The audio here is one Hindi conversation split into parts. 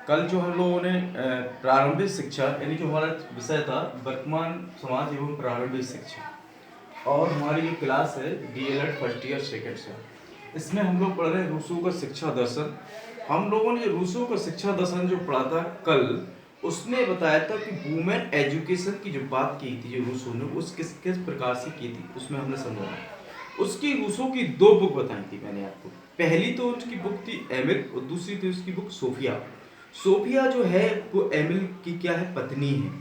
कल जो हम लोगों ने प्रारंभिक शिक्षा यानी जो हमारा विषय था वर्तमान समाज एवं प्रारंभिक शिक्षा, और हमारी जो क्लास है DElEd first year second year, इसमें हम लोग पढ़ रहे हैं रूसो का शिक्षा दर्शन। हम लोगों ने रूसो का शिक्षा दर्शन जो पढ़ा था कल, उसने बताया था कि वुमेन एजुकेशन की जो बात की थी जो रूसो ने, उस किस किस प्रकार से की थी उसमें हमने समझा। उसकी रूसो की दो बुक बताई थी मैंने आपको। पहली तो उसकी बुक थी एमिल और दूसरी थी उसकी बुक सोफिया। सोफिया जो है वो एमिल की क्या है, पत्नी है।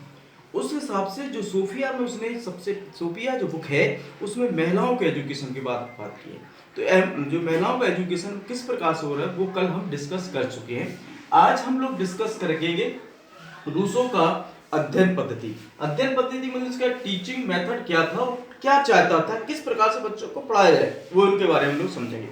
उस हिसाब से जो सोफिया में उसने सबसे सोफिया जो बुक है उसमें महिलाओं के एजुकेशन की बात की है। तो जो महिलाओं का एजुकेशन किस प्रकार से हो रहा है वो कल हम डिस्कस कर चुके हैं। आज हम लोग डिस्कस करेंगे रूसो का अध्ययन पद्धति। अध्ययन पद्धति मतलब इसका टीचिंग मेथड क्या था, क्या चाहता था, किस प्रकार से बच्चों को पढ़ाया जाए, वो उनके बारे में हम लोग समझेंगे।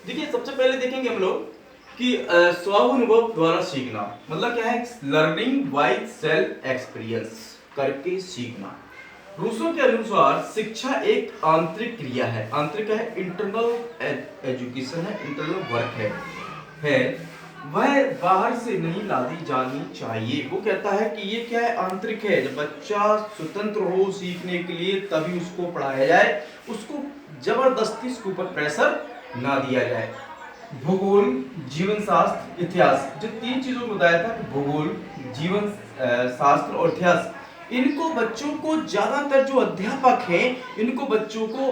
देखिए, सबसे पहले देखेंगे हम लोग कि स्वानुभव द्वारा सीखना मतलब क्या है, लर्निंग बाय सेल्फ एक्सपीरियंस, करके सीखना। रूसो के अनुसार शिक्षा एक आंतरिक क्रिया है, आंतरिक है, इंटरनल एजुकेशन है, इंटरनल वर्क है वह बाहर से नहीं लादी जानी चाहिए। वो कहता है कि ये क्या है, आंतरिक है। जब बच्चा स्वतंत्र हो सीखने के लिए तभी उसको पढ़ाया जाए, उसको जबरदस्ती उसके ऊपर प्रेशर ना दिया जाए। भूगोल, जीवन शास्त्र, इतिहास, जो तीन चीजों को बताया था कि भूगोल, जीवन शास्त्र और इतिहास, इनको बच्चों को ज्यादातर जो अध्यापक हैं इनको बच्चों को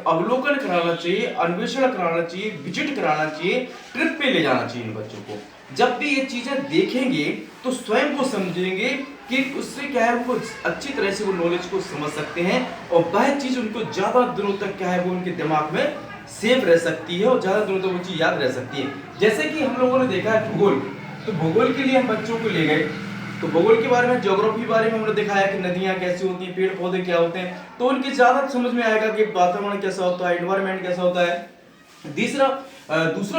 अवलोकन कराना चाहिए, अन्वेषण कराना चाहिए, विजिट कराना चाहिए, ट्रिप पे ले जाना चाहिए इन बच्चों को। जब भी ये चीजें देखेंगे तो स्वयं को समझेंगे कि उससे क्या है, उनको अच्छी तरह से वो नॉलेज को समझ सकते हैं और वह चीज उनको ज्यादा दिनों तक क्या है वो उनके दिमाग में सेफ रह सकती है और ज्यादा दिनों तक वो चीज याद रह सकती है। जैसे कि हम लोगों ने देखा है भूगोल, तो भूगोल के लिए हम बच्चों को ले गए तो भूगोल के बारे में, ज्योग्राफी के बारे में हमने दिखाया कि नदियां कैसी होती हैं, पेड़ पौधे क्या होते हैं, तो उनकी ज्यादा समझ में आएगा कि वातावरण कैसा होता है, एनवायरमेंट कैसा होता है। दूसरा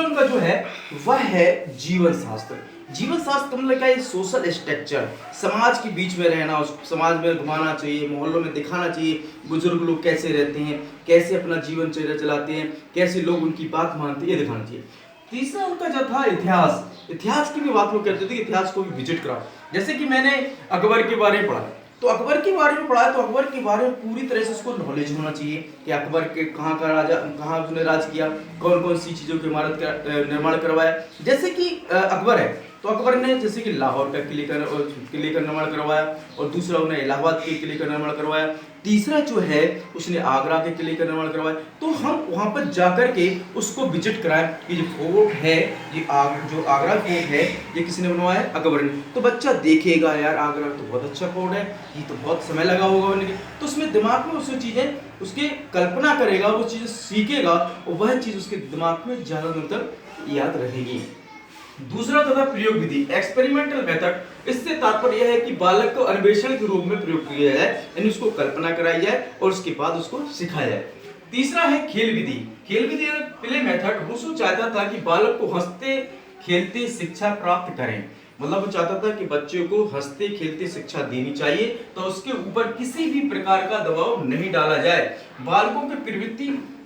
उनका जो है वह है जीवन शास्त्र। जीवन शास्त्र मतलब क्या है, सोशल स्ट्रक्चर, समाज के बीच में रहना, उस समाज में घुमाना चाहिए, मोहल्लों में दिखाना चाहिए बुजुर्ग लोग कैसे रहते हैं, कैसे अपना जीवन चलाते हैं, कैसे लोग उनकी बात मानते हैं, ये दिखाना चाहिए। तीसरा उनका जो था इतिहास, इतिहास की भी बात वो कहते थे कि इतिहास को भी विजिट कराओ। जैसे कि मैंने अकबर के बारे में पढ़ा, तो अकबर के बारे में पढ़ा तो अकबर के बारे में पूरी तरह से उसको नॉलेज होना चाहिए कि अकबर के कहाँ का राजा, कहाँ उसने राज किया, कौन कौन सी चीज़ों की इमारत का निर्माण करवाया। जैसे कि अकबर है तो अकबर ने जैसे कि लाहौर का किले का निर्माण करवाया, और दूसरा उन्हें इलाहाबाद के किले का निर्माण करवाया, तीसरा जो है उसने आगरा के किले का निर्माण करवाया। तो हम वहां पर जाकर के उसको विजिट कराएं कि जो फोर्ट है, जो आगरा फोर्ट है, ये किसने बनवाया है, अकबर ने। तो बच्चा देखेगा यार आगरा तो बहुत अच्छा फोर्ट है, ये तो बहुत समय लगा होगा बनने के, तो उसमें दिमाग में उस चीजें उसकी कल्पना करेगा, वो चीजें सीखेगा और वह चीज उसके दिमाग में ज्यादा दिन तक याद रहेगी। दूसरा तथा प्रयोग विधि, एक्सपेरिमेंटल मेथड, इससे तात्पर्य यह है कि बालक को अन्वेषण के रूप में प्रयोग किया जाए, यानी उसको कल्पना कराई जाए और उसके बाद उसको सिखाया जाए। तीसरा है खेल विधि, खेल विधि प्ले मेथड। रूसो चाहता था कि बालक को हंसते खेलते शिक्षा प्राप्त करें, मतलब वो चाहता था कि बच्चे को हंसते खेलते शिक्षा देनी चाहिए, तो उसके ऊपर किसी भी प्रकार का दबाव नहीं डाला जाए। बालकों की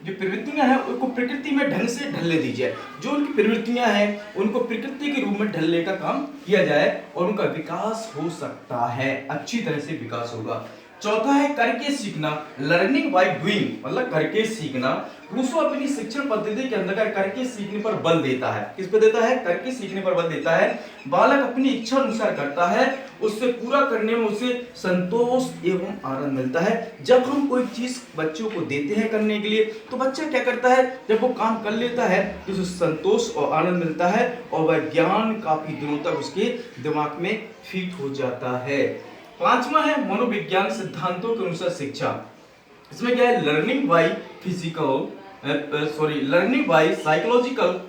जो प्रवृत्तियां हैं उनको प्रकृति में ढंग से ढलने दी जाए, जो उनकी प्रवृत्तियां हैं उनको प्रकृति के रूप में ढलने का काम किया जाए और उनका विकास हो सकता है, अच्छी तरह से विकास होगा। चौथा है करके सीखना, लर्निंग बाय डूइंग, मतलब करके सीखना। रूसो अपनी शिक्षण पद्धति के अंदर करके सीखने पर बल देता है। किस पे देता है, करके सीखने पर बल देता है। बालक अपनी इच्छा अनुसार करता है, उससे पूरा करने में उसे संतोष एवं आनंद मिलता है। जब हम कोई चीज बच्चों को देते हैं करने के लिए तो बच्चा क्या करता है, जब वो काम कर लेता है तो उसे संतोष और आनंद मिलता है और वह ज्ञान काफी दिनों तक उसके दिमाग में फिट हो जाता है। पांचवा है मनोविज्ञान सिद्धांतों के अनुसार शिक्षा। इसमें क्या है, learning by psychological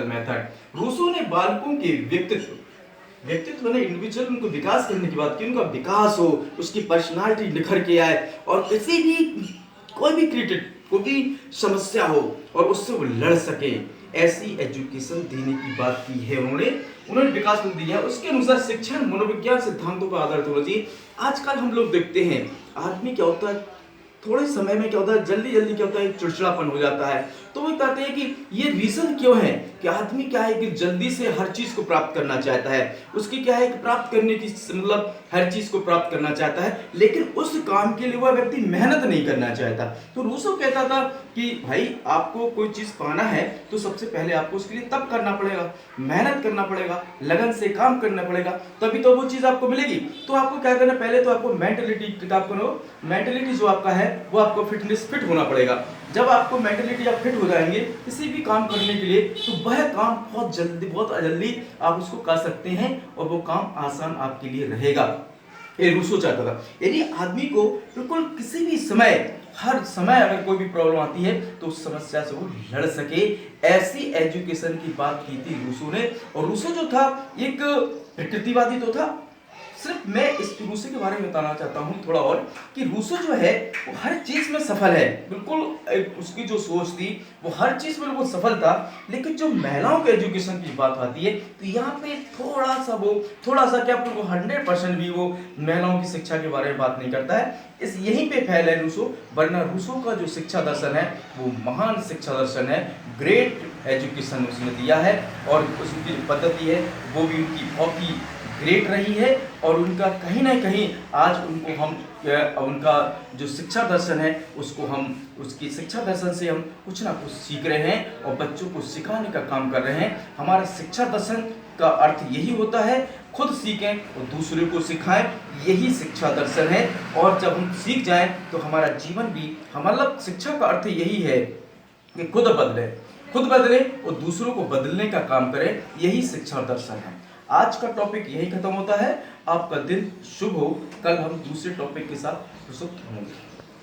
method. Rousseau ने बालकों के व्यक्तित्व ने इंडिविजुअल उनको विकास करने की बात की, उनका विकास हो, उसकी पर्सनालिटी निखर के आए और किसी भी कोई भी समस्या हो और उससे वो लड़ सके, ऐसी एजुकेशन देने की बात की है उन्होंने विकास को दिया। उसके अनुसार शिक्षण मनोविज्ञान सिद्धांतों पर आधारित होना चाहिए। आजकल हम लोग देखते हैं आदमी क्या होता है, थोड़े समय में क्या होता है, जल्दी क्या होता है, चिड़चिड़ापन हो जाता है, तो वो कहते हैं कि ये रीजन क्यों है कि आदमी क्या है कि जल्दी से हर चीज को प्राप्त करना चाहता है, उसकी क्या है कि प्राप्त करने की मतलब हर चीज को प्राप्त करना चाहता है, लेकिन उस काम के लिए वह व्यक्ति मेहनत नहीं करना चाहता। तो रूसो कहता था कि भाई आपको कोई चीज पाना है तो सबसे पहले आपको उसके लिए तप करना पड़ेगा, मेहनत करना पड़ेगा, लगन से काम करना पड़ेगा, तभी तो वो चीज आपको मिलेगी। तो आपको क्या करना, पहले तो आपको मेंटलिटी जो आपका है वो आपको फिट होना पड़ेगा। जब आपको मेंटलिटी आप फिट हो जाएंगे किसी भी काम करने के लिए, तो वह काम बहुत जल्दी आप उसको कर सकते हैं और वो काम आसान आपके लिए रहेगा। ये रूसो चाहता था, यदि आदमी को बिल्कुल किसी भी समय, हर समय अगर कोई भी प्रॉब्लम आती है तो उस समस्या से वो लड़ सके, ऐसी एजुकेशन की बात की थी रूसो ने। और रूसो जो था एक प्रकृतिवादी तो था। सिर्फ मैं इस रूसो के बारे में बताना चाहता हूँ थोड़ा और, कि रूसो जो है वो हर चीज में सफल है, बिल्कुल उसकी जो सोच थी वो हर चीज में वो सफल था। लेकिन जो महिलाओं के एजुकेशन की बात आती है तो यहाँ पे थोड़ा सा क्या, वो 100% भी वो महिलाओं की शिक्षा के बारे में बात नहीं करता है। इस यहीं पे फैल है रूसो, वरना रूसो का जो शिक्षा दर्शन है वो महान शिक्षा दर्शन है, ग्रेट एजुकेशन उसने दिया है, और उसकी जो पद्धति है वो भी उनकी बहुत ही ग्रेट रही है। और उनका कहीं ना कहीं आज उनको हम उनका जो शिक्षा दर्शन है उसको हम, उसकी शिक्षा दर्शन से हम कुछ ना कुछ सीख रहे हैं और बच्चों को सिखाने का काम कर रहे हैं। हमारा शिक्षा दर्शन का अर्थ यही होता है, खुद सीखें और दूसरे को सिखाएं, यही शिक्षा दर्शन है। और जब हम सीख जाएं तो हमारा जीवन भी, मतलब शिक्षा का अर्थ यही है कि खुद बदले और दूसरों को बदलने का काम करें, यही शिक्षा दर्शन है। आज का टॉपिक यही खत्म होता है। आपका दिन शुभ हो। कल हम दूसरे टॉपिक के साथ प्रस्तुत होंगे।